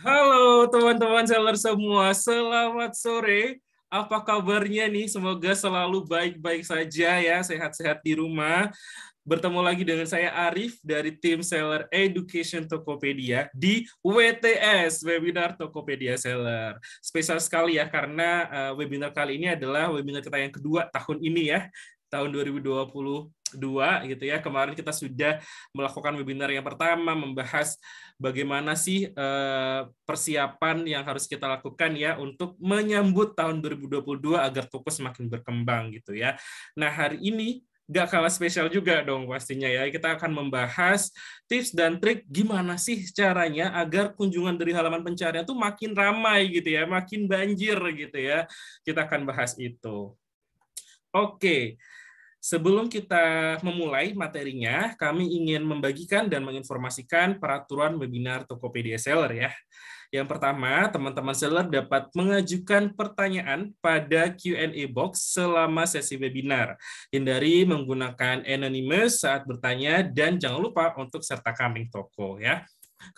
Halo teman-teman seller semua, selamat sore. Apa kabarnya nih? Semoga selalu baik-baik saja ya, sehat-sehat di rumah. Bertemu lagi dengan saya Arif dari tim Seller Education Tokopedia di WTS, Webinar Tokopedia Seller. Spesial sekali ya, karena webinar kali ini adalah webinar kita yang kedua tahun ini ya, tahun 2022 gitu ya. Kemarin kita sudah melakukan webinar yang pertama membahas bagaimana sih persiapan yang harus kita lakukan ya untuk menyambut tahun 2022 agar toko semakin berkembang gitu ya. Nah, hari ini nggak kalah spesial juga dong pastinya ya. Kita akan membahas tips dan trik gimana sih caranya agar kunjungan dari halaman pencarian itu makin ramai gitu ya, makin banjir gitu ya. Kita akan bahas itu. Oke, sebelum kita memulai materinya, kami ingin membagikan dan menginformasikan peraturan webinar Tokopedia Seller ya. Yang pertama, teman-teman seller dapat mengajukan pertanyaan pada Q&A box selama sesi webinar. Hindari menggunakan anonymous saat bertanya dan jangan lupa untuk sertakan link toko ya.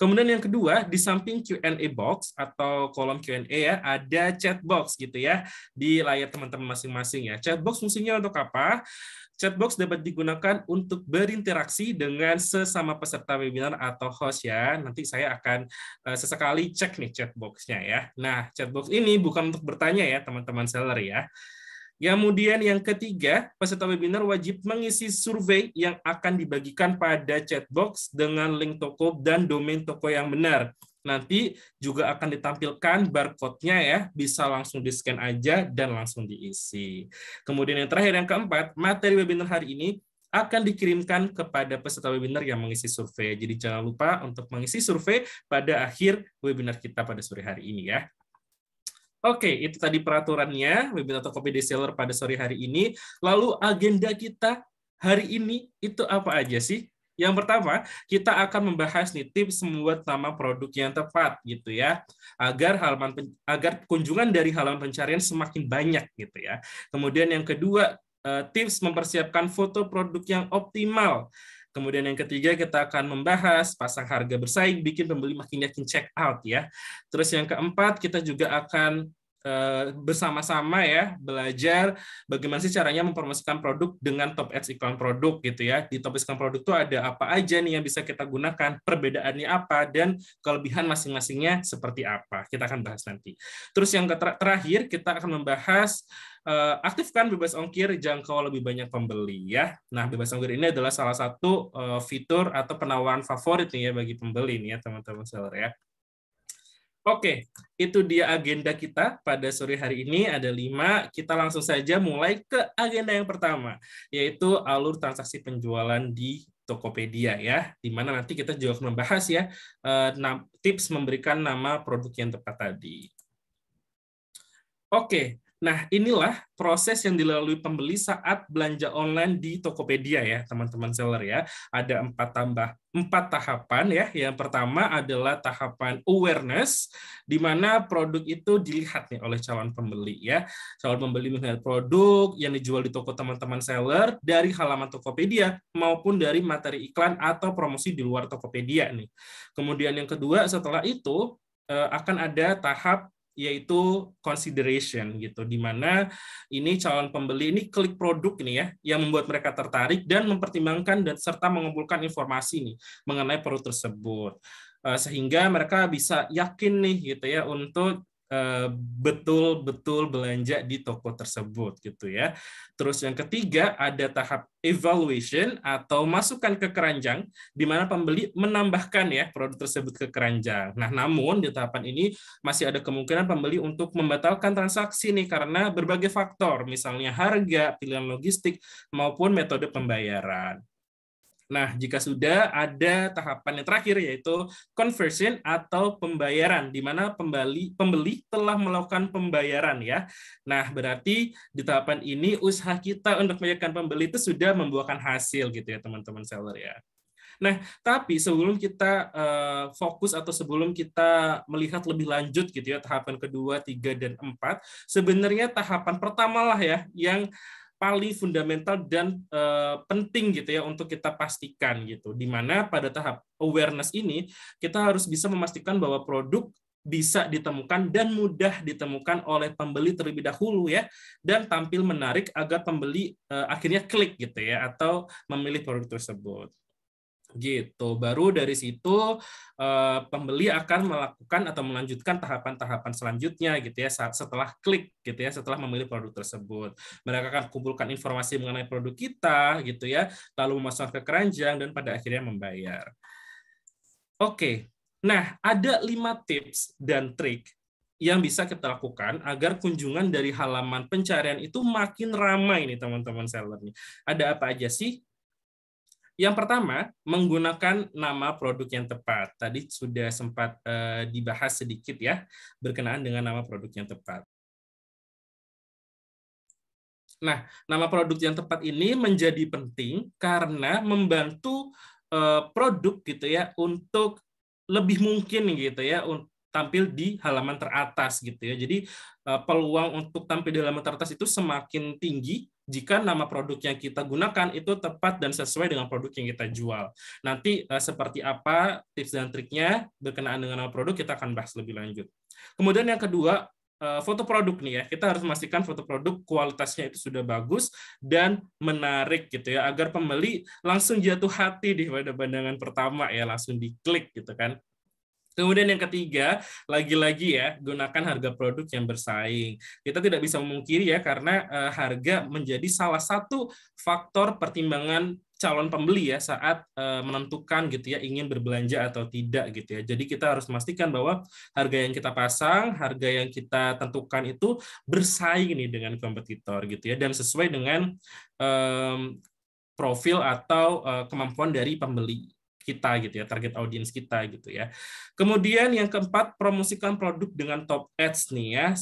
Kemudian yang kedua, di samping Q&A box atau kolom Q&A ya, ada chat box gitu ya di layar teman-teman masing-masing ya. Chat box fungsinya untuk apa? Chatbox dapat digunakan untuk berinteraksi dengan sesama peserta webinar atau host ya. Nanti saya akan sesekali cek nih chatbox-nya ya. Nah, chatbox ini bukan untuk bertanya ya teman-teman seller ya. Kemudian yang ketiga, peserta webinar wajib mengisi survei yang akan dibagikan pada chatbox dengan link toko dan domain toko yang benar. Nanti juga akan ditampilkan barcode-nya ya, bisa langsung di-scan aja dan langsung diisi. Kemudian yang terakhir, yang keempat, materi webinar hari ini akan dikirimkan kepada peserta webinar yang mengisi survei. Jadi jangan lupa untuk mengisi survei pada akhir webinar kita pada sore hari ini ya. Oke, itu tadi peraturannya webinar Tokopedia Seller pada sore hari ini. Lalu agenda kita hari ini itu apa aja sih? Yang pertama, kita akan membahas nih tips membuat nama produk yang tepat gitu ya, agar kunjungan dari halaman pencarian semakin banyak gitu ya. Kemudian yang kedua, tips mempersiapkan foto produk yang optimal. Kemudian yang ketiga kita akan membahas pasang harga bersaing, bikin pembeli makin yakin check out ya. Terus yang keempat kita juga akan bersama-sama ya belajar bagaimana sih caranya mempromosikan produk dengan top ads iklan produk gitu ya. Di top iklan produk itu ada apa aja nih yang bisa kita gunakan, perbedaannya apa, dan kelebihan masing-masingnya seperti apa. Kita akan bahas nanti. Terus yang terakhir kita akan membahas aktifkan bebas ongkir jangkau lebih banyak pembeli ya. Nah, bebas ongkir ini adalah salah satu fitur atau penawaran favorit nih ya bagi pembeli nih ya teman-teman seller ya. Oke, itu dia agenda kita pada sore hari ini. Ada 5. Kita langsung saja mulai ke agenda yang pertama, yaitu alur transaksi penjualan di Tokopedia ya, di mana nanti kita juga akan membahas ya tips memberikan nama produk yang tepat tadi. Oke, nah inilah proses yang dilalui pembeli saat belanja online di Tokopedia ya, teman-teman seller ya. Ada 4 tahapan ya. Yang pertama adalah tahapan awareness, di mana produk itu dilihat nih oleh calon pembeli ya. Calon pembeli melihat produk yang dijual di toko teman-teman seller dari halaman Tokopedia maupun dari materi iklan atau promosi di luar Tokopedia nih. Kemudian yang kedua setelah itu akan ada tahap yaitu consideration gitu, di mana ini calon pembeli ini klik produk ini ya yang membuat mereka tertarik dan mempertimbangkan dan serta mengumpulkan informasi nih mengenai produk tersebut sehingga mereka bisa yakin nih gitu ya untuk betul-betul belanja di toko tersebut gitu ya. Terus yang ketiga ada tahap evaluation atau masukkan ke keranjang, di mana pembeli menambahkan ya produk tersebut ke keranjang. Nah, namun di tahapan ini masih ada kemungkinan pembeli untuk membatalkan transaksi nih karena berbagai faktor, misalnya harga, pilihan logistik, maupun metode pembayaran. Nah, jika sudah ada tahapan yang terakhir yaitu conversion atau pembayaran, di mana pembeli telah melakukan pembayaran ya. Nah, berarti di tahapan ini usaha kita untuk menyadarkan pembeli itu sudah membuahkan hasil gitu ya teman-teman seller ya. Nah, tapi sebelum kita fokus atau sebelum kita melihat lebih lanjut gitu ya tahapan kedua, 3, dan 4, sebenarnya tahapan pertama lah ya yang paling fundamental dan penting gitu ya untuk kita pastikan gitu. Di mana pada tahap awareness ini kita harus bisa memastikan bahwa produk bisa ditemukan dan mudah ditemukan oleh pembeli terlebih dahulu ya, dan tampil menarik agar pembeli akhirnya klik gitu ya atau memilih produk tersebut. Gitu. Baru dari situ pembeli akan melakukan atau melanjutkan tahapan-tahapan selanjutnya gitu ya setelah klik gitu ya, setelah memilih produk tersebut. Mereka akan kumpulkan informasi mengenai produk kita gitu ya, lalu memasang ke keranjang dan pada akhirnya membayar. Oke. Nah, ada 5 tips dan trik yang bisa kita lakukan agar kunjungan dari halaman pencarian itu makin ramai nih teman-teman seller nih. Ada apa aja sih? Yang pertama, menggunakan nama produk yang tepat. Tadi sudah sempat dibahas sedikit ya, berkenaan dengan nama produk yang tepat. Nah, nama produk yang tepat ini menjadi penting karena membantu produk gitu ya untuk lebih mungkin gitu ya tampil di halaman teratas gitu ya. Jadi peluang untuk tampil di halaman teratas itu semakin tinggi jika nama produk yang kita gunakan itu tepat dan sesuai dengan produk yang kita jual. Nanti seperti apa tips dan triknya berkenaan dengan nama produk kita akan bahas lebih lanjut. Kemudian yang kedua, foto produk nih ya. Kita harus memastikan foto produk kualitasnya itu sudah bagus dan menarik gitu ya agar pembeli langsung jatuh hati di pada pandangan pertama ya, langsung diklik gitu kan. Kemudian yang ketiga, lagi-lagi ya, gunakan harga produk yang bersaing. Kita tidak bisa memungkiri ya, karena harga menjadi salah satu faktor pertimbangan calon pembeli ya saat menentukan gitu ya ingin berbelanja atau tidak gitu ya. Jadi kita harus memastikan bahwa harga yang kita pasang, harga yang kita tentukan itu bersaing nih dengan kompetitor gitu ya dan sesuai dengan profil atau kemampuan dari pembeli kita gitu ya, target audiens kita gitu ya. Kemudian yang keempat, promosikan produk dengan top ads nih ya,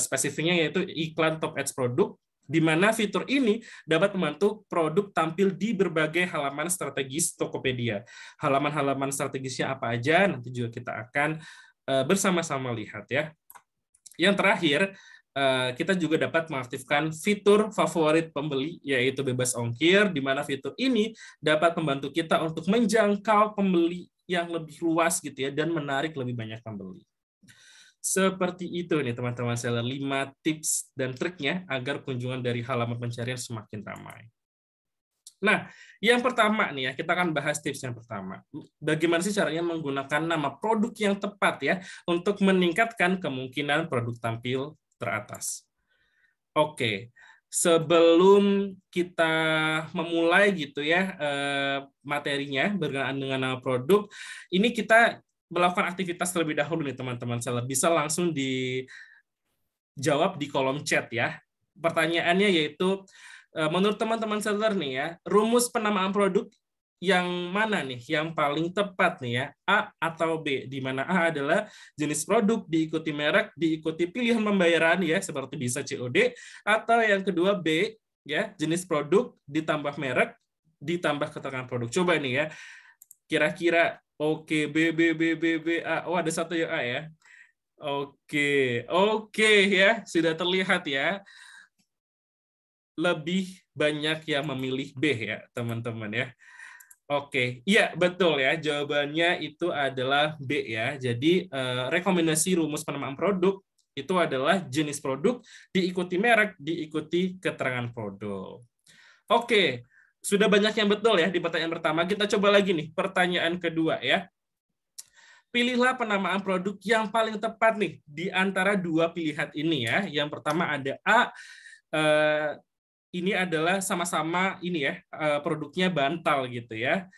spesifiknya yaitu iklan top ads produk, di mana fitur ini dapat membantu produk tampil di berbagai halaman strategis Tokopedia. Halaman-halaman strategisnya apa aja, nanti juga kita akan bersama-sama lihat ya. Yang terakhir, kita juga dapat mengaktifkan fitur favorit pembeli, yaitu bebas ongkir, di mana fitur ini dapat membantu kita untuk menjangkau pembeli yang lebih luas gitu ya, dan menarik lebih banyak pembeli. Seperti itu nih teman-teman seller, 5 tips dan triknya agar kunjungan dari halaman pencarian semakin ramai. Nah, yang pertama nih ya, kita akan bahas tips yang pertama. Bagaimana sih caranya menggunakan nama produk yang tepat ya, untuk meningkatkan kemungkinan produk tampil teratas. Oke, sebelum kita memulai gitu ya materinya berkenaan dengan nama produk, ini kita melakukan aktivitas terlebih dahulu nih teman-teman seller. Bisa langsung dijawab di kolom chat ya. Pertanyaannya yaitu, menurut teman-teman seller nih ya, rumus penamaan produk yang mana nih yang paling tepat nih ya, A atau B, di mana A adalah jenis produk diikuti merek diikuti pilihan pembayaran ya seperti bisa COD, atau yang kedua B ya, jenis produk ditambah merek ditambah keterangan produk. Coba nih ya, kira-kira oke, B B B B B A. Oh, ada satu yang A ya. Oke ya, sudah terlihat ya, lebih banyak yang memilih B ya teman-teman ya. Oke, iya betul ya. Jawabannya itu adalah B ya. Jadi rekomendasi rumus penamaan produk itu adalah jenis produk diikuti merek diikuti keterangan produk. Oke, sudah banyak yang betul ya di pertanyaan pertama. Kita coba lagi nih pertanyaan kedua ya. Pilihlah penamaan produk yang paling tepat nih di antara dua pilihan ini ya. Yang pertama ada A, ini adalah sama-sama ini ya, produknya bantal gitu ya.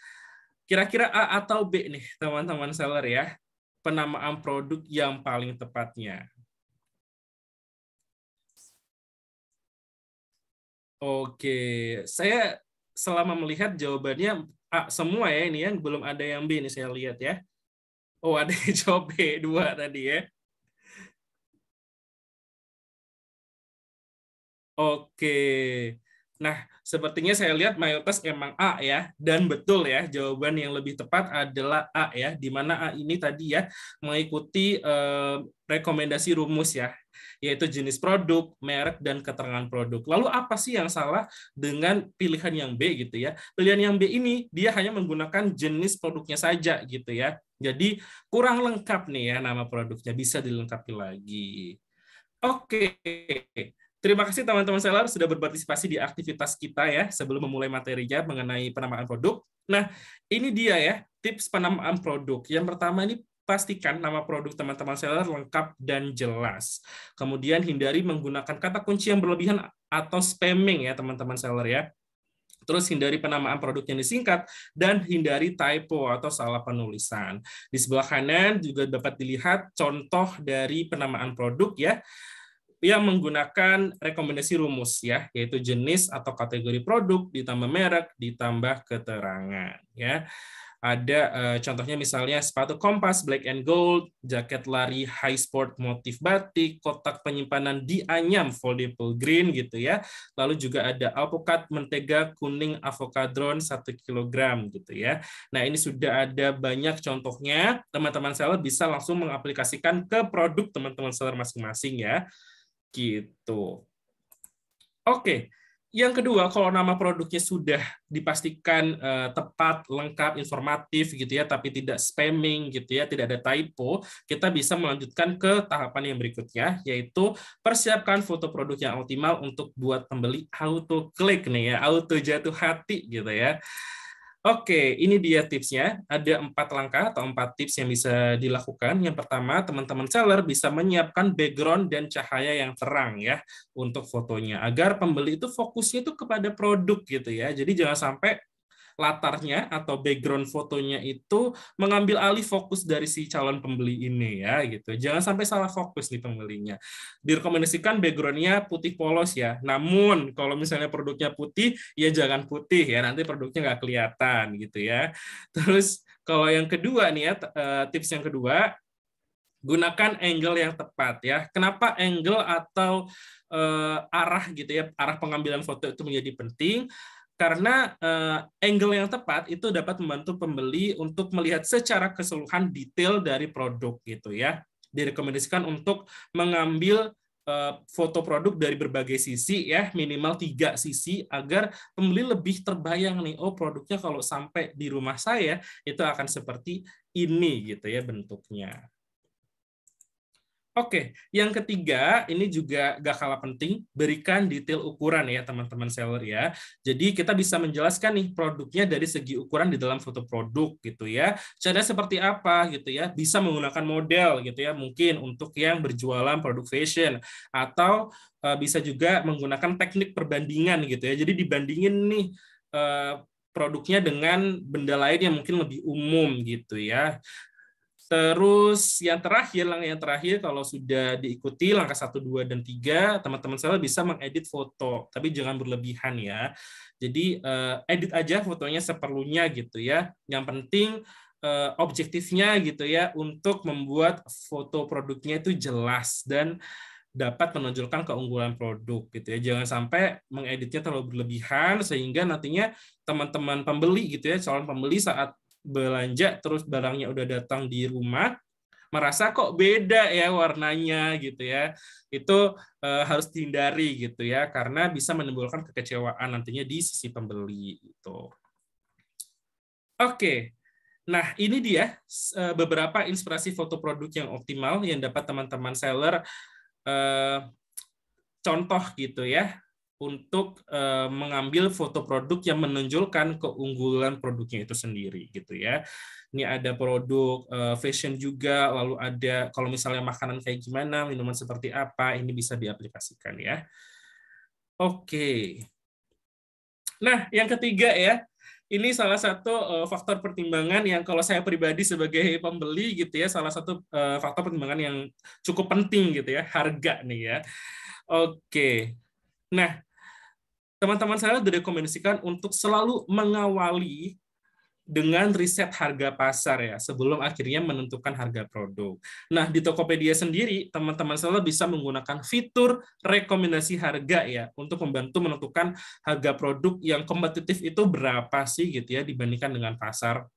Kira-kira A atau B nih teman-teman seller ya, penamaan produk yang paling tepatnya. Oke, saya selama melihat jawabannya A semua ya ini ya, belum ada yang B nih saya lihat ya. Oh, ada yang jawab B, 2 tadi ya. Oke. Nah, sepertinya saya lihat mayoritas emang A ya, dan betul ya, jawaban yang lebih tepat adalah A ya, di mana A ini tadi ya mengikuti rekomendasi rumus ya, yaitu jenis produk, merek, dan keterangan produk. Lalu apa sih yang salah dengan pilihan yang B gitu ya? Pilihan yang B ini dia hanya menggunakan jenis produknya saja gitu ya. Jadi kurang lengkap nih ya nama produknya, bisa dilengkapi lagi. Oke, terima kasih teman-teman seller sudah berpartisipasi di aktivitas kita ya sebelum memulai materinya mengenai penamaan produk. Nah, ini dia ya tips penamaan produk. Yang pertama ini pastikan nama produk teman-teman seller lengkap dan jelas. Kemudian hindari menggunakan kata kunci yang berlebihan atau spamming ya teman-teman seller ya. Terus hindari penamaan produk yang disingkat dan hindari typo atau salah penulisan. Di sebelah kanan juga dapat dilihat contoh dari penamaan produk ya yang menggunakan rekomendasi rumus ya, yaitu jenis atau kategori produk ditambah merek ditambah keterangan ya. Ada contohnya misalnya sepatu kompas black and gold, jaket lari high sport motif batik, kotak penyimpanan dianyam foldable green gitu ya. Lalu juga ada alpukat mentega kuning avocadron 1 kg gitu ya. Nah, ini sudah ada banyak contohnya. Teman-teman seller bisa langsung mengaplikasikan ke produk teman-teman seller masing-masing ya. Gitu. Oke. Yang kedua, kalau nama produknya sudah dipastikan tepat, lengkap, informatif gitu ya, tapi tidak spamming gitu ya, tidak ada typo, kita bisa melanjutkan ke tahapan yang berikutnya, yaitu persiapkan foto produk yang optimal untuk buat pembeli auto klik nih ya, auto jatuh hati gitu ya. Oke, ini dia tipsnya. Ada 4 langkah atau 4 tips yang bisa dilakukan. Yang pertama, teman-teman seller bisa menyiapkan background dan cahaya yang terang ya untuk fotonya, agar pembeli itu fokusnya itu kepada produk gitu ya. Jadi jangan sampai latarnya atau background fotonya itu mengambil alih fokus dari si calon pembeli ini ya gitu. Jangan sampai salah fokus nih pembelinya. Direkomendasikan backgroundnya putih polos ya. Namun kalau misalnya produknya putih ya jangan putih ya, nanti produknya nggak kelihatan gitu ya. Terus kalau yang kedua nih ya, tips yang kedua, gunakan angle yang tepat ya. Kenapa angle atau arah gitu ya, arah pengambilan foto itu menjadi penting? Karena angle yang tepat itu dapat membantu pembeli untuk melihat secara keseluruhan detail dari produk gitu ya. Direkomendasikan untuk mengambil foto produk dari berbagai sisi ya, minimal 3 sisi agar pembeli lebih terbayang nih, oh produknya kalau sampai di rumah saya itu akan seperti ini gitu ya bentuknya. Oke, yang ketiga ini juga gak kalah penting, berikan detail ukuran ya teman-teman seller ya. Jadi kita bisa menjelaskan nih produknya dari segi ukuran di dalam foto produk gitu ya. Caranya seperti apa gitu ya, bisa menggunakan model gitu ya, mungkin untuk yang berjualan produk fashion, atau bisa juga menggunakan teknik perbandingan gitu ya. Jadi dibandingin nih produknya dengan benda lain yang mungkin lebih umum gitu ya. Terus yang terakhir kalau sudah diikuti langkah 1, 2, dan 3, teman-teman seller bisa mengedit foto, tapi jangan berlebihan ya. Jadi edit aja fotonya seperlunya gitu ya. Yang penting objektifnya gitu ya untuk membuat foto produknya itu jelas dan dapat menonjolkan keunggulan produk gitu ya. Jangan sampai mengeditnya terlalu berlebihan sehingga nantinya teman-teman pembeli gitu ya, calon pembeli saat belanja terus barangnya udah datang di rumah merasa kok beda ya warnanya gitu ya, itu harus dihindari gitu ya karena bisa menimbulkan kekecewaan nantinya di sisi pembeli gitu. Oke, nah ini dia beberapa inspirasi foto produk yang optimal yang dapat teman-teman seller contoh gitu ya untuk mengambil foto produk yang menonjolkan keunggulan produknya itu sendiri gitu ya. Ini ada produk fashion juga, lalu ada kalau misalnya makanan kayak gimana, minuman seperti apa, ini bisa diaplikasikan ya. Oke. Nah, yang ketiga ya, ini salah satu faktor pertimbangan yang kalau saya pribadi sebagai pembeli gitu ya, salah satu faktor pertimbangan yang cukup penting gitu ya, harga nih ya. Oke. Nah, teman-teman saya direkomendasikan untuk selalu mengawali dengan riset harga pasar ya sebelum akhirnya menentukan harga produk. Nah, di Tokopedia sendiri teman-teman seller bisa menggunakan fitur rekomendasi harga ya untuk membantu menentukan harga produk yang kompetitif itu berapa sih gitu ya dibandingkan dengan pasar.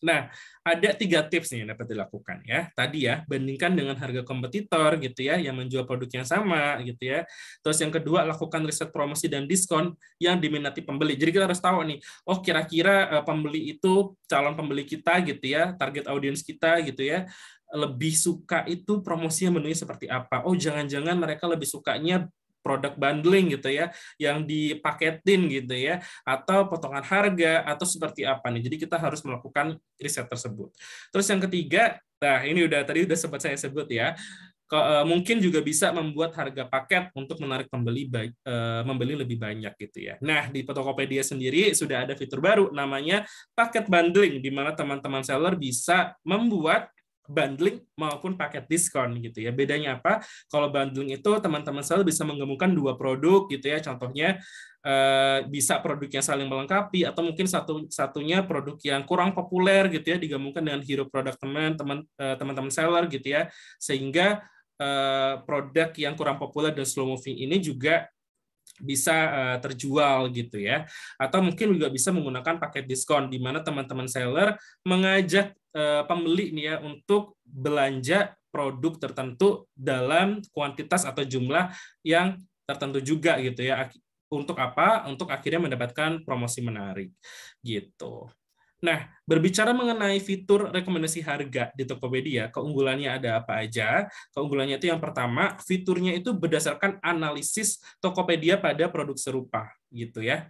Nah, ada 3 tips nih yang dapat dilakukan ya. Tadi ya, bandingkan dengan harga kompetitor gitu ya, yang menjual produk yang sama gitu ya. Terus yang kedua, lakukan riset promosi dan diskon yang diminati pembeli. Jadi kita harus tahu nih, oh kira-kira pembeli itu calon pembeli kita gitu ya, target audiens kita gitu ya, lebih suka itu promosi yang menunya seperti apa. Oh, jangan-jangan mereka lebih sukanya produk bundling gitu ya, yang dipaketin gitu ya, atau potongan harga, atau seperti apa nih. Jadi kita harus melakukan riset tersebut. Terus yang ketiga, nah ini tadi udah sempat saya sebut ya, mungkin juga bisa membuat harga paket untuk menarik pembeli membeli lebih banyak gitu ya. Nah, di Tokopedia sendiri sudah ada fitur baru namanya paket bundling, di mana teman-teman seller bisa membuat bundling maupun paket diskon gitu ya. Bedanya apa? Kalau bundling itu teman-teman seller bisa menggabungkan 2 produk gitu ya. Contohnya bisa produk yang saling melengkapi atau mungkin satunya produk yang kurang populer gitu ya digabungkan dengan hero produk teman-teman seller gitu ya. Sehingga produk yang kurang populer dan slow moving ini juga bisa terjual gitu ya. Atau mungkin juga bisa menggunakan paket diskon di mana teman-teman seller mengajak pembeli nih ya untuk belanja produk tertentu dalam kuantitas atau jumlah yang tertentu juga gitu ya. Untuk apa? Untuk akhirnya mendapatkan promosi menarik gitu. Nah, berbicara mengenai fitur rekomendasi harga di Tokopedia, keunggulannya ada apa aja? Keunggulannya itu yang pertama, fiturnya itu berdasarkan analisis Tokopedia pada produk serupa, gitu ya.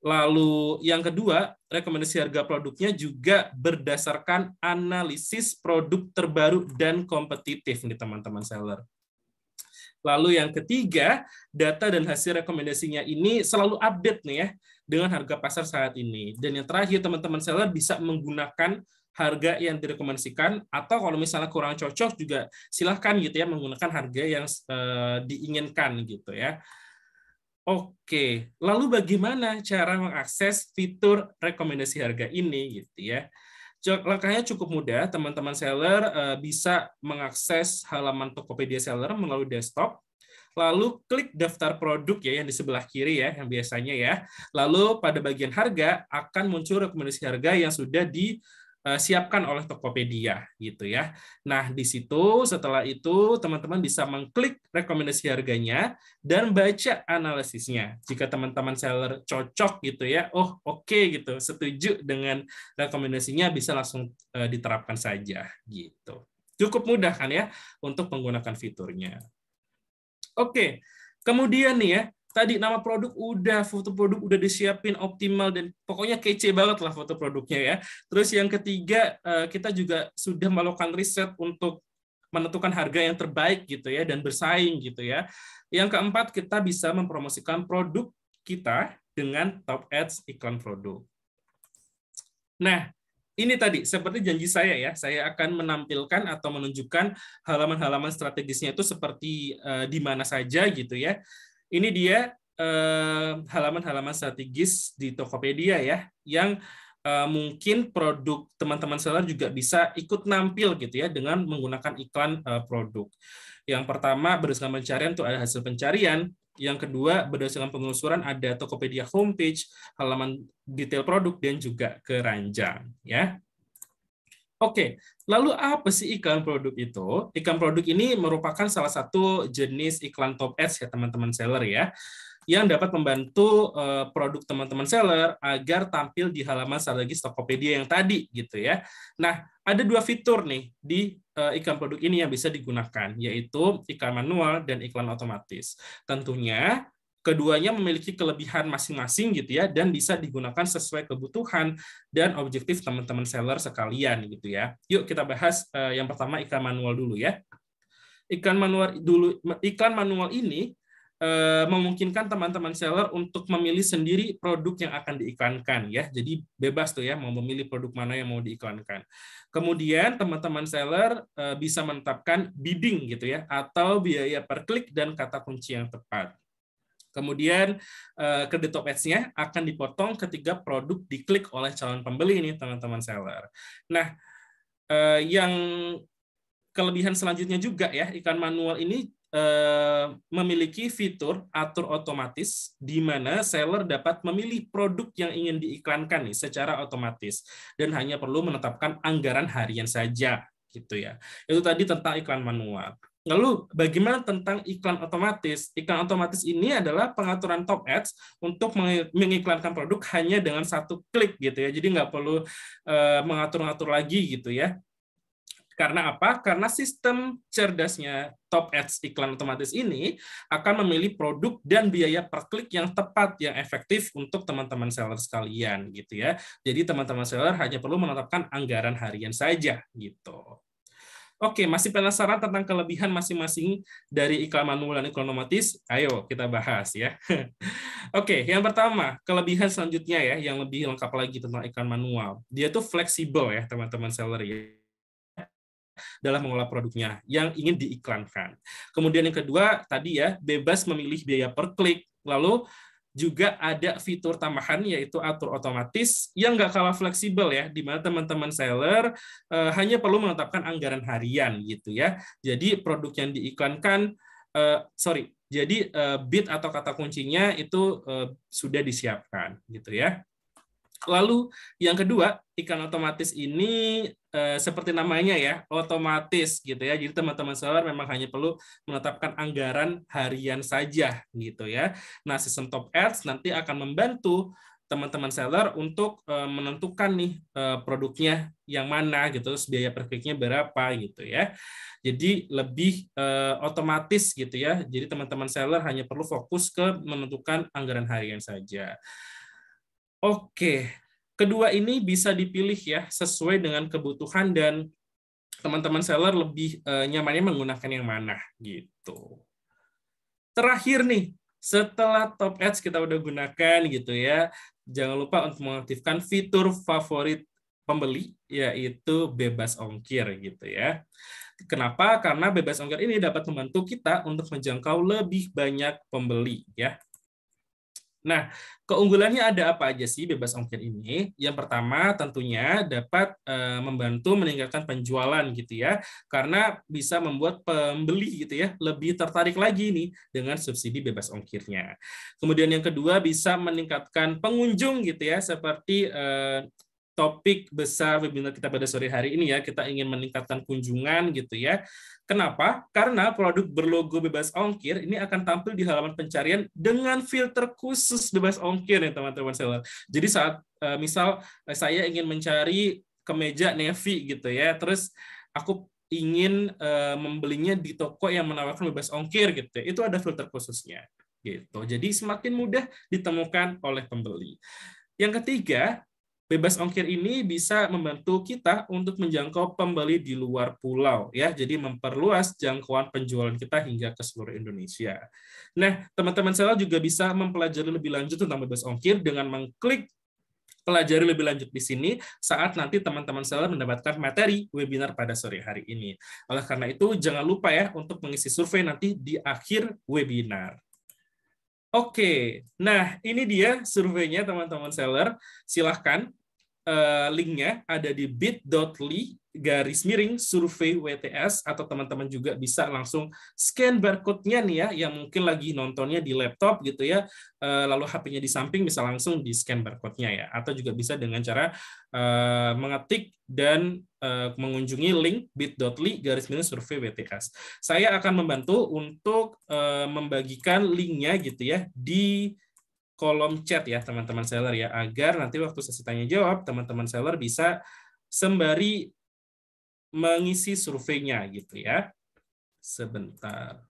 Lalu yang kedua, rekomendasi harga produknya juga berdasarkan analisis produk terbaru dan kompetitif nih teman-teman seller. Lalu yang ketiga, data dan hasil rekomendasinya ini selalu update nih ya dengan harga pasar saat ini. Dan yang terakhir, teman-teman seller bisa menggunakan harga yang direkomendasikan atau kalau misalnya kurang cocok juga silahkan gitu ya menggunakan harga yang diinginkan gitu ya. Oke, lalu bagaimana cara mengakses fitur rekomendasi harga ini gitu ya? Langkahnya cukup mudah, teman-teman seller bisa mengakses halaman Tokopedia Seller melalui desktop, lalu klik daftar produk ya yang di sebelah kiri ya, yang biasanya ya. Lalu pada bagian harga akan muncul rekomendasi harga yang sudah disiapkan oleh Tokopedia gitu ya. Nah, di situ setelah itu teman-teman bisa mengklik rekomendasi harganya dan baca analisisnya. Jika teman-teman seller cocok gitu ya, oh oke gitu, setuju dengan rekomendasinya bisa langsung diterapkan saja gitu. Cukup mudah kan ya untuk menggunakan fiturnya. Oke, kemudian nih ya, tadi nama produk udah, foto produk udah disiapin optimal dan pokoknya kece banget lah foto produknya ya. Terus yang ketiga, kita juga sudah melakukan riset untuk menentukan harga yang terbaik gitu ya dan bersaing gitu ya. Yang keempat, kita bisa mempromosikan produk kita dengan top ads iklan produk. Nah, ini tadi seperti janji saya ya, saya akan menampilkan atau menunjukkan halaman-halaman strategisnya itu seperti di mana saja gitu ya. Ini dia halaman-halaman strategis di Tokopedia ya, yang mungkin produk teman-teman seller juga bisa ikut nampil gitu ya dengan menggunakan iklan produk. Yang pertama berdasarkan pencarian itu ada hasil pencarian. Yang kedua, berdasarkan penelusuran ada Tokopedia homepage, halaman detail produk, dan juga keranjang. Ya. Oke, lalu apa sih iklan produk itu? Iklan produk ini merupakan salah satu jenis iklan top ads ya teman-teman seller ya, yang dapat membantu produk teman-teman seller agar tampil di halaman strategis Tokopedia yang tadi gitu ya. Nah, ada 2 fitur nih di iklan produk ini yang bisa digunakan, yaitu iklan manual dan iklan otomatis. Tentunya keduanya memiliki kelebihan masing-masing gitu ya dan bisa digunakan sesuai kebutuhan dan objektif teman-teman seller sekalian gitu ya. Yuk kita bahas yang pertama iklan manual dulu ya. Iklan manual ini memungkinkan teman-teman seller untuk memilih sendiri produk yang akan diiklankan ya. Jadi bebas tuh ya mau memilih produk mana yang mau diiklankan. Kemudian teman-teman seller bisa menetapkan bidding gitu ya atau biaya per klik dan kata kunci yang tepat. Kemudian kredit top ads-nya akan dipotong ketika produk diklik oleh calon pembeli nih teman-teman seller. Nah, yang kelebihan selanjutnya juga ya, iklan manual ini memiliki fitur atur otomatis di mana seller dapat memilih produk yang ingin diiklankan nih secara otomatis dan hanya perlu menetapkan anggaran harian saja gitu ya. Itu tadi tentang iklan manual. Lalu bagaimana tentang iklan otomatis? Iklan otomatis ini adalah pengaturan top ads untuk mengiklankan produk hanya dengan satu klik gitu ya. Jadi nggak perlu mengatur-ngatur lagi gitu ya. Karena apa? Karena sistem cerdasnya top ads iklan otomatis ini akan memilih produk dan biaya per klik yang tepat, yang efektif untuk teman-teman seller sekalian gitu ya. Jadi teman-teman seller hanya perlu menetapkan anggaran harian saja gitu. Oke, masih penasaran tentang kelebihan masing-masing dari iklan manual dan iklan otomatis? Ayo kita bahas ya. Oke, yang pertama, kelebihan selanjutnya ya, yang lebih lengkap lagi tentang iklan manual. Dia tuh fleksibel ya, teman-teman seller ya, dalam mengolah produknya yang ingin diiklankan. Kemudian yang kedua, tadi ya, bebas memilih biaya per klik. Lalu juga ada fitur tambahan yaitu atur otomatis yang nggak kalah fleksibel ya, di mana teman-teman seller hanya perlu menetapkan anggaran harian gitu ya. Jadi produk yang diiklankan, jadi bid atau kata kuncinya itu sudah disiapkan gitu ya. Lalu yang kedua, iklan otomatis ini seperti namanya ya, otomatis gitu ya. Jadi teman-teman seller memang hanya perlu menetapkan anggaran harian saja gitu ya. Nah, sistem top ads nanti akan membantu teman-teman seller untuk menentukan nih produknya yang mana gitu, terus biaya per kliknya berapa gitu ya. Jadi lebih otomatis gitu ya. Jadi teman-teman seller hanya perlu fokus ke menentukan anggaran harian saja. Oke, kedua ini bisa dipilih ya sesuai dengan kebutuhan dan teman-teman seller lebih nyamannya menggunakan yang mana gitu. Terakhir nih, setelah top ads kita udah gunakan gitu ya, jangan lupa untuk mengaktifkan fitur favorit pembeli yaitu bebas ongkir gitu ya. Kenapa? Karena bebas ongkir ini dapat membantu kita untuk menjangkau lebih banyak pembeli ya. Nah, keunggulannya ada apa aja sih bebas ongkir ini? Yang pertama tentunya dapat membantu meningkatkan penjualan gitu ya, karena bisa membuat pembeli gitu ya lebih tertarik lagi nih dengan subsidi bebas ongkirnya. Kemudian yang kedua bisa meningkatkan pengunjung gitu ya, seperti topik besar webinar kita pada sore hari ini ya, kita ingin meningkatkan kunjungan gitu ya. Kenapa? Karena produk berlogo bebas ongkir ini akan tampil di halaman pencarian dengan filter khusus bebas ongkir nih teman-teman seller. Jadi saat misal saya ingin mencari kemeja navy gitu ya, terus aku ingin membelinya di toko yang menawarkan bebas ongkir gitu ya, itu ada filter khususnya gitu. Jadi semakin mudah ditemukan oleh pembeli. Yang ketiga, bebas ongkir ini bisa membantu kita untuk menjangkau pembeli di luar pulau ya, jadi memperluas jangkauan penjualan kita hingga ke seluruh Indonesia. Nah, teman-teman seller juga bisa mempelajari lebih lanjut tentang bebas ongkir dengan mengklik pelajari lebih lanjut di sini saat nanti teman-teman seller mendapatkan materi webinar pada sore hari ini. Oleh karena itu, jangan lupa ya untuk mengisi survei nanti di akhir webinar. Oke, nah ini dia surveinya teman-teman seller. Silahkan linknya ada di bit.ly/survei WTS, atau teman-teman juga bisa langsung scan barcode-nya nih ya, yang mungkin lagi nontonnya di laptop gitu ya, lalu HP-nya di samping bisa langsung di scan barcode-nya ya, atau juga bisa dengan cara mengetik dan mengunjungi link bit.ly/survei WTS. Saya akan membantu untuk membagikan linknya gitu ya di kolom chat ya teman-teman seller ya, agar nanti waktu sesi tanya jawab teman-teman seller bisa sembari mengisi surveinya gitu ya. Sebentar.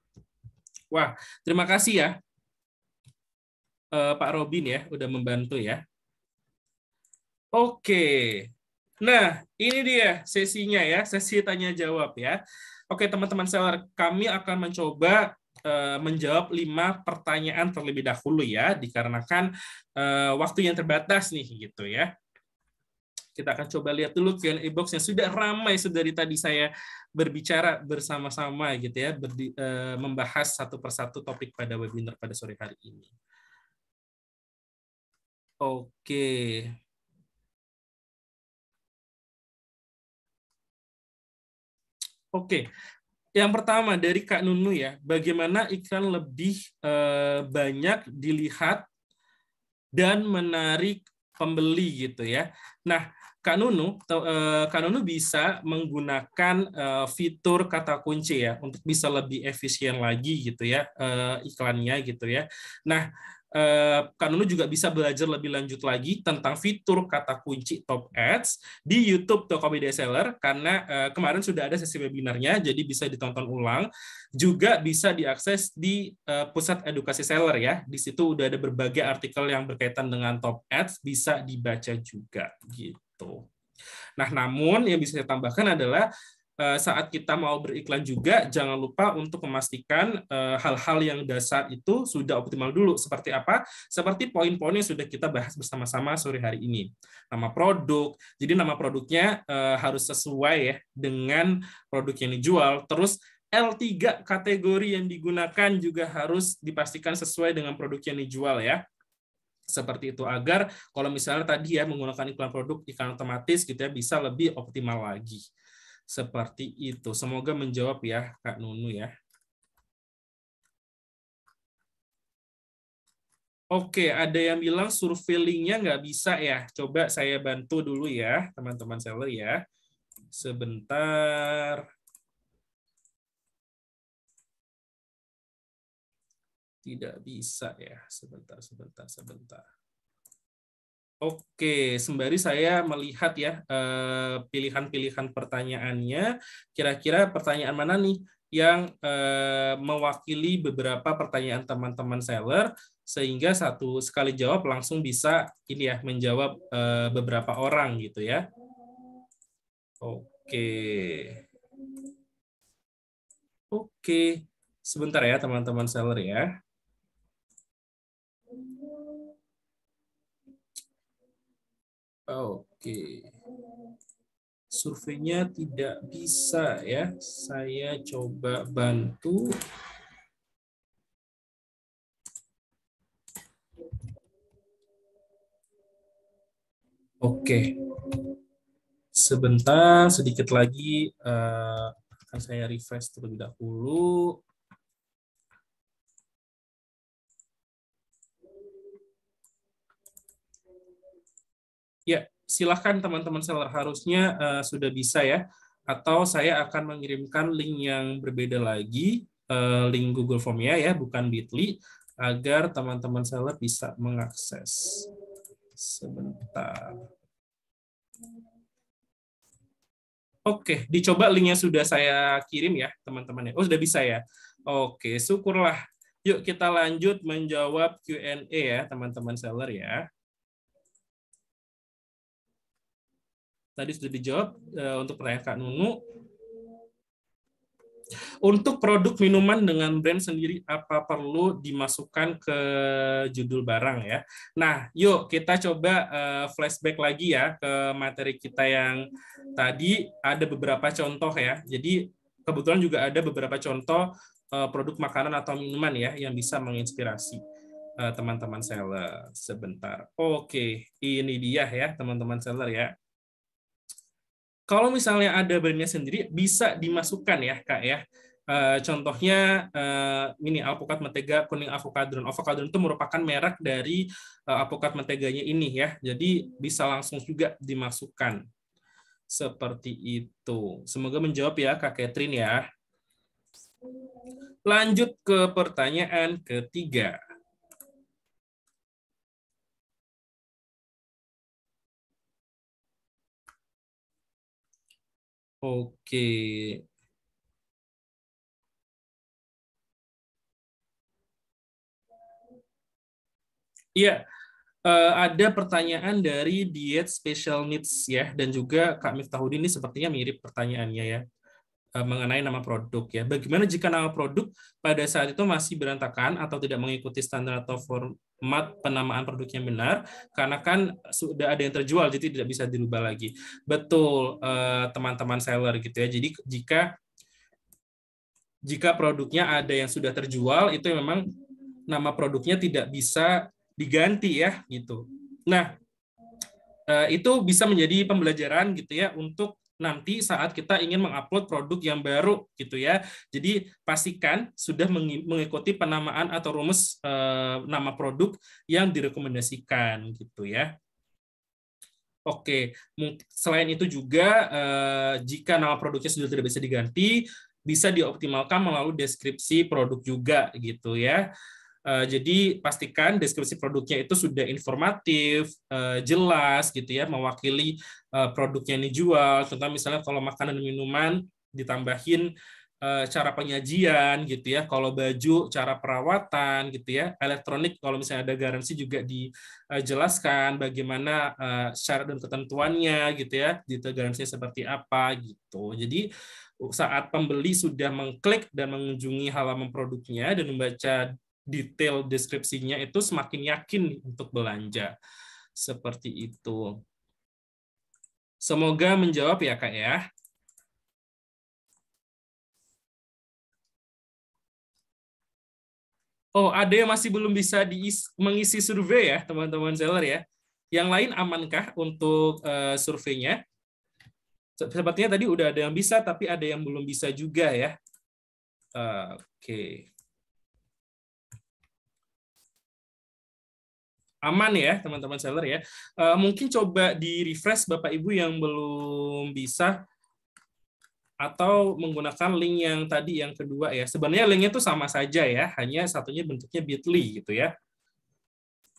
Wah, terima kasih ya Pak Robin ya udah membantu ya. Oke. Nah, ini dia sesinya ya, sesi tanya jawab ya. Oke, teman-teman seller, kami akan mencoba menjawab 5 pertanyaan terlebih dahulu ya, dikarenakan waktu yang terbatas nih gitu ya. Kita akan coba lihat dulu Q&A box yang sudah ramai sudah dari tadi saya berbicara bersama-sama gitu ya, membahas satu persatu topik pada webinar pada sore hari ini. Oke. Oke. Yang pertama dari Kak Nunu ya, bagaimana iklan lebih banyak dilihat dan menarik pembeli gitu ya. Nah, Kak Nunu bisa menggunakan fitur kata kunci ya untuk bisa lebih efisien lagi gitu ya iklannya gitu ya. Nah, Kak Nunu juga bisa belajar lebih lanjut lagi tentang fitur kata kunci Top Ads di YouTube Tokopedia Seller karena kemarin sudah ada sesi webinarnya, jadi bisa ditonton ulang. Juga bisa diakses di Pusat Edukasi Seller ya. Di situ udah ada berbagai artikel yang berkaitan dengan Top Ads, bisa dibaca juga gitu. Nah, namun yang bisa saya tambahkan adalah saat kita mau beriklan juga, jangan lupa untuk memastikan hal-hal yang dasar itu sudah optimal dulu. Seperti apa? Seperti poin-poin yang sudah kita bahas bersama-sama sore hari ini. Nama produk, jadi nama produknya harus sesuai ya dengan produk yang dijual. Terus L3 kategori yang digunakan juga harus dipastikan sesuai dengan produk yang dijual ya. Seperti itu agar kalau misalnya tadi ya menggunakan iklan produk, iklan otomatis gitu ya bisa lebih optimal lagi. Seperti itu. Semoga menjawab ya Kak Nunu ya. Oke, ada yang bilang survei linknya nggak bisa ya. Coba saya bantu dulu ya teman-teman seller ya. Sebentar. Tidak bisa ya. Sebentar. Oke, sembari saya melihat ya pilihan-pilihan pertanyaannya, kira-kira pertanyaan mana nih yang mewakili beberapa pertanyaan teman-teman seller, sehingga satu sekali jawab langsung bisa ini ya menjawab beberapa orang gitu ya. Oke. Oke, sebentar ya teman-teman seller ya. Oke. Surveinya tidak bisa ya. Saya coba bantu. Oke. Sebentar, sedikit lagi akan saya refresh terlebih dahulu. Ya, silahkan teman-teman seller, harusnya sudah bisa ya. Atau saya akan mengirimkan link yang berbeda lagi, link Google Form-nya ya, bukan Bitly, agar teman-teman seller bisa mengakses. Sebentar. Oke, dicoba linknya sudah saya kirim ya, teman-teman ya. Oh, sudah bisa ya. Oke, syukurlah. Yuk kita lanjut menjawab Q&A ya, teman-teman seller ya. Tadi sudah dijawab untuk pertanyaan Kak Nunu. Untuk produk minuman dengan brand sendiri, apa perlu dimasukkan ke judul barang ya? Nah, yuk kita coba flashback lagi ya ke materi kita yang tadi ada beberapa contoh ya. Jadi kebetulan juga ada beberapa contoh produk makanan atau minuman ya yang bisa menginspirasi teman-teman seller. Sebentar. Oke, ini dia ya teman-teman seller ya. Kalau misalnya ada brandnya sendiri, bisa dimasukkan ya, Kak ya. Contohnya ini alpukat mentega kuning avocadron. Avocadron itu merupakan merek dari alpukat menteganya ini ya. Jadi bisa langsung juga dimasukkan. Seperti itu. Semoga menjawab ya, Kak Catherine ya. Lanjut ke pertanyaan ketiga. Oke. Iya, ada pertanyaan dari Diet Special Needs ya, dan juga Kak Miftahudin ini sepertinya mirip pertanyaannya ya. mengenai nama produk ya. Bagaimana jika nama produk pada saat itu masih berantakan atau tidak mengikuti standar atau format penamaan produk yang benar, karena kan sudah ada yang terjual, jadi tidak bisa dirubah lagi. Betul, teman-teman seller gitu ya. Jadi jika produknya ada yang sudah terjual, itu memang nama produknya tidak bisa diganti ya gitu. Nah, itu bisa menjadi pembelajaran gitu ya untuk nanti saat kita ingin mengupload produk yang baru gitu ya. Jadi pastikan sudah mengikuti penamaan atau rumus nama produk yang direkomendasikan gitu ya. Oke, selain itu juga jika nama produknya sudah tidak bisa diganti, bisa dioptimalkan melalui deskripsi produk juga gitu ya. Jadi pastikan deskripsi produknya itu sudah informatif, jelas gitu ya, mewakili produknya yang dijual. Contoh misalnya kalau makanan dan minuman ditambahin cara penyajian gitu ya, kalau baju cara perawatan gitu ya, elektronik kalau misalnya ada garansi juga dijelaskan bagaimana syarat dan ketentuannya gitu ya, detail garansinya seperti apa gitu. Jadi saat pembeli sudah mengklik dan mengunjungi halaman produknya dan membaca detail deskripsinya, itu semakin yakin untuk belanja. Seperti itu. Semoga menjawab ya Kak ya. Oh, ada yang masih belum bisa mengisi survei ya, teman-teman seller ya. Yang lain amankah untuk surveinya? Sepertinya tadi udah ada yang bisa, tapi ada yang belum bisa juga ya. Oke. Aman ya, teman-teman seller ya. Mungkin coba di-refresh Bapak Ibu yang belum bisa, atau menggunakan link yang tadi yang kedua ya. Sebenarnya linknya itu sama saja ya, hanya satunya bentuknya bit.ly gitu ya.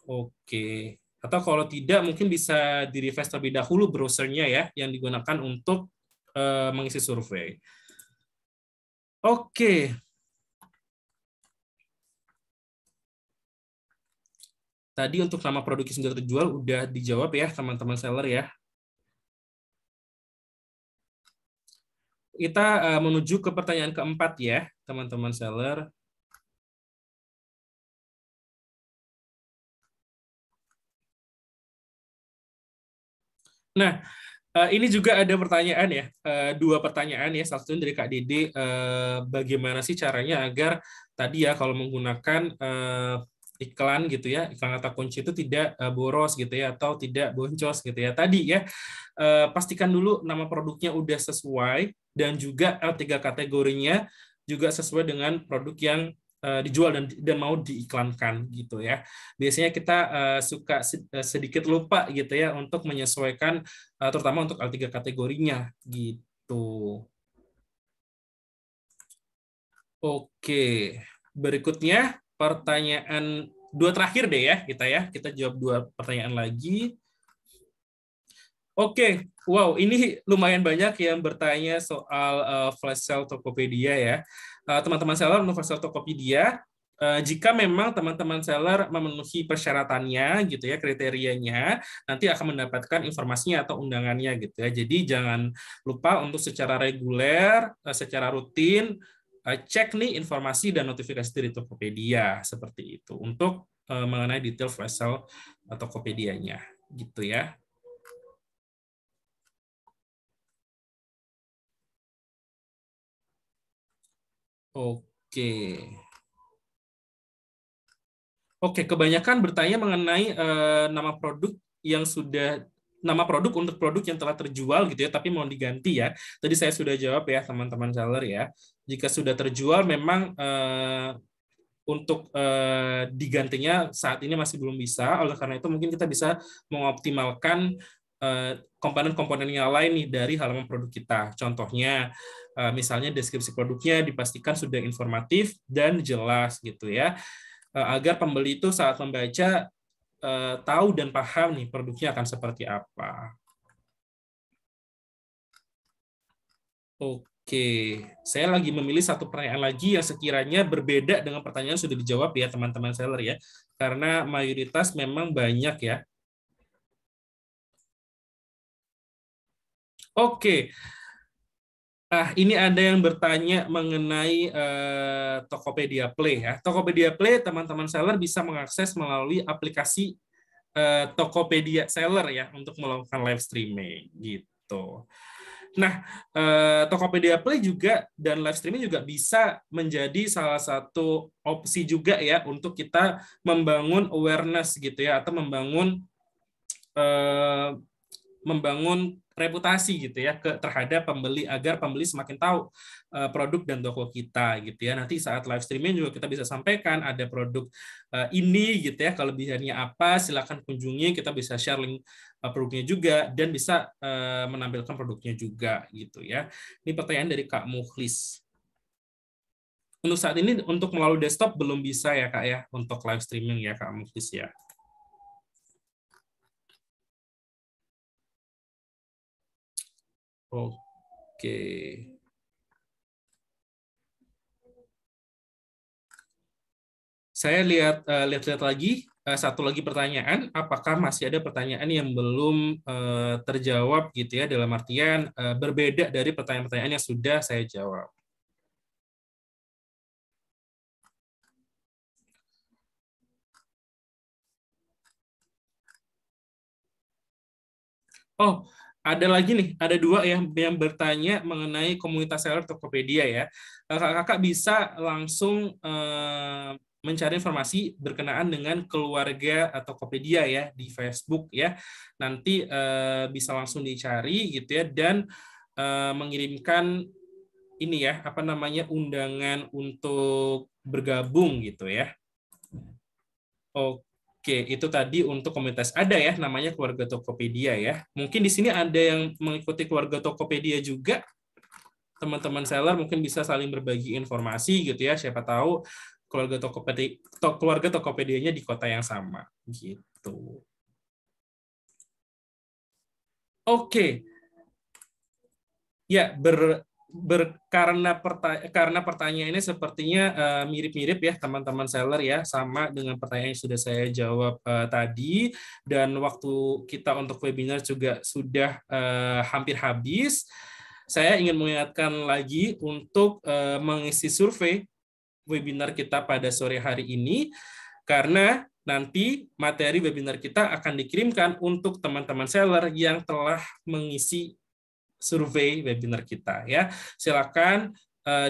Oke. Atau kalau tidak mungkin bisa di-refresh terlebih dahulu browsernya ya yang digunakan untuk mengisi survei. Oke. Tadi untuk nama produk yang sudah terjual udah dijawab ya teman-teman seller ya. Kita menuju ke pertanyaan keempat ya, teman-teman seller. Nah, ini juga ada pertanyaan ya, dua pertanyaan ya, salah satunya dari Kak Dede, bagaimana sih caranya agar tadi ya kalau menggunakan iklan gitu ya, iklan kata kunci itu tidak boros gitu ya, atau tidak boncos gitu ya. Tadi ya, pastikan dulu nama produknya udah sesuai, dan juga L3 kategorinya juga sesuai dengan produk yang dijual dan mau diiklankan gitu ya. Biasanya kita suka sedikit lupa gitu ya untuk menyesuaikan terutama untuk L3 kategorinya gitu. Oke, berikutnya pertanyaan dua terakhir deh ya kita ya. Kita jawab dua pertanyaan lagi. Oke, wow, ini lumayan banyak yang bertanya soal flash sale Tokopedia ya. Teman-teman seller untuk flash sale Tokopedia, jika memang teman-teman seller memenuhi persyaratannya gitu ya, kriterianya, nanti akan mendapatkan informasinya atau undangannya gitu ya. Jadi jangan lupa untuk secara reguler, secara rutin cek nih informasi dan notifikasi dari Tokopedia seperti itu untuk mengenai detail flash sale Tokopedia-nya gitu ya. Oke. Oke, kebanyakan bertanya mengenai nama produk untuk produk yang telah terjual gitu ya, tapi mau diganti ya. Tadi saya sudah jawab ya teman-teman seller ya. Jika sudah terjual memang untuk digantinya saat ini masih belum bisa. Oleh karena itu mungkin kita bisa mengoptimalkan komponen-komponen yang lain nih dari halaman produk kita. Contohnya misalnya deskripsi produknya dipastikan sudah informatif dan jelas gitu ya, agar pembeli itu saat membaca tahu dan paham nih produknya akan seperti apa. Oke, saya lagi memilih satu pertanyaan lagi yang sekiranya berbeda dengan pertanyaan yang sudah dijawab ya teman-teman seller ya, karena mayoritas memang banyak ya. Oke, Ini ada yang bertanya mengenai Tokopedia Play ya. Tokopedia Play teman-teman seller bisa mengakses melalui aplikasi Tokopedia Seller ya untuk melakukan live streaming gitu. Nah, Tokopedia Play juga dan live streaming juga bisa menjadi salah satu opsi juga ya untuk kita membangun awareness gitu ya atau membangun reputasi gitu ya terhadap pembeli agar pembeli semakin tahu produk dan toko kita gitu ya. Nanti saat live streaming juga kita bisa sampaikan ada produk ini gitu ya, kelebihannya apa, silakan kunjungi, kita bisa share link produknya juga dan bisa menampilkan produknya juga gitu ya. Ini pertanyaan dari Kak Mukhlis. Untuk saat ini untuk melalui desktop belum bisa ya Kak ya untuk live streaming ya Kak Mukhlis ya. Oke. Saya lihat lagi satu lagi pertanyaan. Apakah masih ada pertanyaan yang belum terjawab gitu ya dalam artian berbeda dari pertanyaan-pertanyaan yang sudah saya jawab. Oh, ada lagi nih, ada dua yang bertanya mengenai komunitas seller Tokopedia ya. Kakak bisa langsung mencari informasi berkenaan dengan keluarga Tokopedia ya di Facebook ya. Nanti bisa langsung dicari gitu ya dan mengirimkan ini ya apa namanya undangan untuk bergabung gitu ya. Oke, itu tadi untuk komunitas ada ya, namanya keluarga Tokopedia ya. Mungkin di sini ada yang mengikuti keluarga Tokopedia juga. Teman-teman seller mungkin bisa saling berbagi informasi gitu ya. Siapa tahu keluarga Tokopedianya di kota yang sama gitu. Oke. Ya, karena pertanyaannya sepertinya mirip-mirip ya teman-teman seller ya, sama dengan pertanyaan yang sudah saya jawab tadi, dan waktu kita untuk webinar juga sudah hampir habis. Saya ingin mengingatkan lagi untuk mengisi survei webinar kita pada sore hari ini, karena nanti materi webinar kita akan dikirimkan untuk teman-teman seller yang telah mengisi survei webinar kita ya. Silakan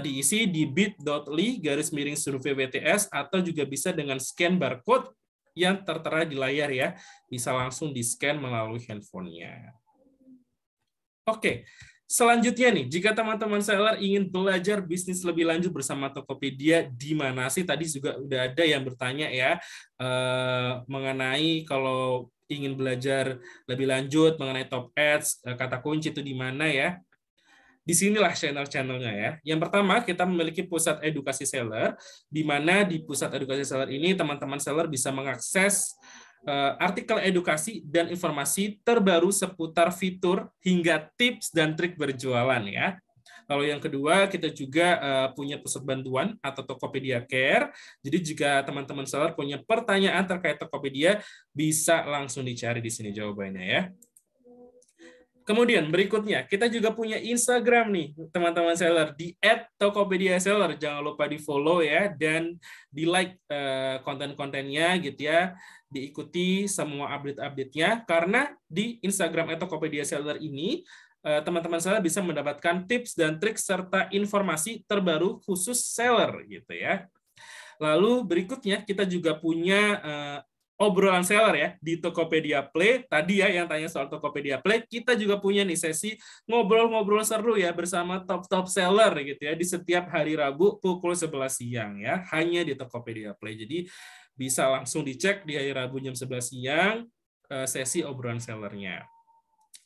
diisi di bit.ly/survei WTS atau juga bisa dengan scan barcode yang tertera di layar ya. Bisa langsung di-scan melalui handphonenya. Oke. Selanjutnya nih, jika teman-teman seller ingin belajar bisnis lebih lanjut bersama Tokopedia, di mana sih? Tadi juga udah ada yang bertanya ya mengenai kalau ingin belajar lebih lanjut mengenai top ads, kata kunci itu di mana ya? Disinilah channel-channelnya ya. Yang pertama, kita memiliki pusat edukasi seller, di mana di pusat edukasi seller ini teman-teman seller bisa mengakses artikel edukasi dan informasi terbaru seputar fitur hingga tips dan trik berjualan ya. Lalu yang kedua, kita juga punya pusat bantuan atau Tokopedia Care. Jadi jika teman-teman seller punya pertanyaan terkait Tokopedia, bisa langsung dicari di sini jawabannya ya. Kemudian berikutnya, kita juga punya Instagram nih, teman-teman seller, di @tokopedia_seller. Jangan lupa di-follow ya, dan di-like konten-kontennya gitu ya. Diikuti semua update-update-nya, karena di Instagram @tokopedia_seller ini, teman-teman seller bisa mendapatkan tips dan trik serta informasi terbaru khusus seller gitu ya. Lalu berikutnya, kita juga punya obrolan seller ya di Tokopedia Play. Tadi ya yang tanya soal Tokopedia Play, kita juga punya nih sesi ngobrol-ngobrol seru ya bersama top-top seller gitu ya di setiap hari Rabu pukul 11 siang ya, hanya di Tokopedia Play. Jadi bisa langsung dicek di hari Rabu jam 11 siang sesi obrolan sellernya.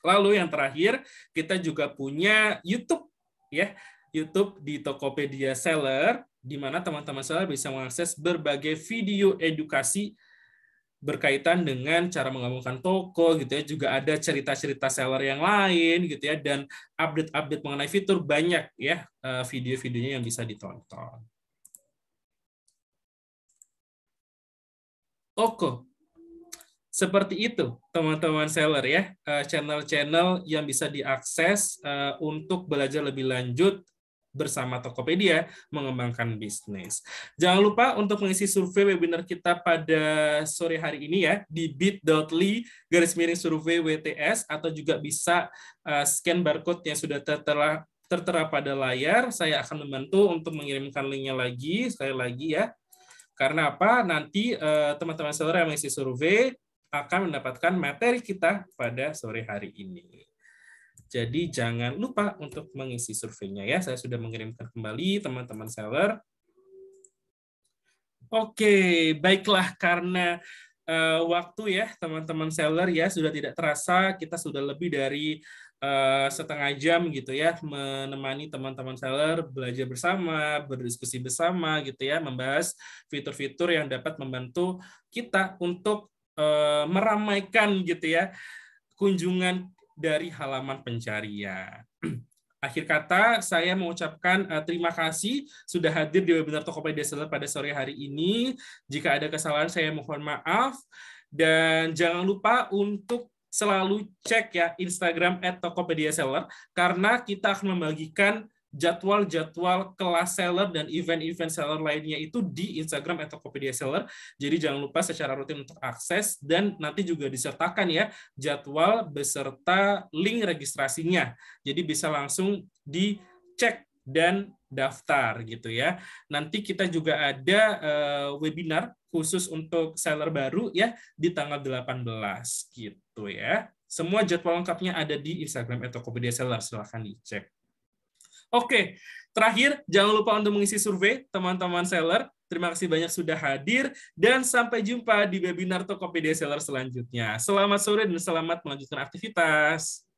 Lalu yang terakhir, kita juga punya YouTube ya. YouTube di Tokopedia Seller, di mana teman-teman seller bisa mengakses berbagai video edukasi berkaitan dengan cara menggabungkan toko gitu ya, juga ada cerita-cerita seller yang lain gitu ya, dan update-update mengenai fitur banyak ya video-videonya yang bisa ditonton. Oke. Seperti itu, teman-teman seller ya, channel-channel yang bisa diakses untuk belajar lebih lanjut bersama Tokopedia mengembangkan bisnis. Jangan lupa untuk mengisi survei webinar kita pada sore hari ini ya di bit.ly/survei WTS, atau juga bisa scan barcode yang sudah tertera pada layar. Saya akan membantu untuk mengirimkan linknya lagi, sekali lagi ya. Karena apa? Nanti teman-teman seller yang mengisi survei akan mendapatkan materi kita pada sore hari ini. Jadi jangan lupa untuk mengisi surveinya ya. Saya sudah mengirimkan kembali teman-teman seller. Oke, baiklah, karena waktu ya teman-teman seller ya sudah tidak terasa, kita sudah lebih dari setengah jam gitu ya menemani teman-teman seller belajar bersama, berdiskusi bersama gitu ya, membahas fitur-fitur yang dapat membantu kita untuk meramaikan gitu ya kunjungan dari halaman pencarian. Akhir kata, saya mengucapkan terima kasih sudah hadir di webinar Tokopedia Seller pada sore hari ini. Jika ada kesalahan, saya mohon maaf. Dan jangan lupa untuk selalu cek ya Instagram @tokopedia_seller, karena kita akan membagikan jadwal-jadwal kelas seller dan event-event seller lainnya itu di Instagram @tokopedia_seller. Jadi jangan lupa secara rutin untuk akses, dan nanti juga disertakan ya jadwal beserta link registrasinya. Jadi bisa langsung dicek dan daftar gitu ya. Nanti kita juga ada webinar khusus untuk seller baru ya di tanggal 18 gitu ya. Semua jadwal lengkapnya ada di Instagram @tokopedia_seller, silahkan dicek. Oke, terakhir jangan lupa untuk mengisi survei teman-teman seller. Terima kasih banyak sudah hadir, dan sampai jumpa di webinar Tokopedia Seller selanjutnya. Selamat sore dan selamat melanjutkan aktivitas.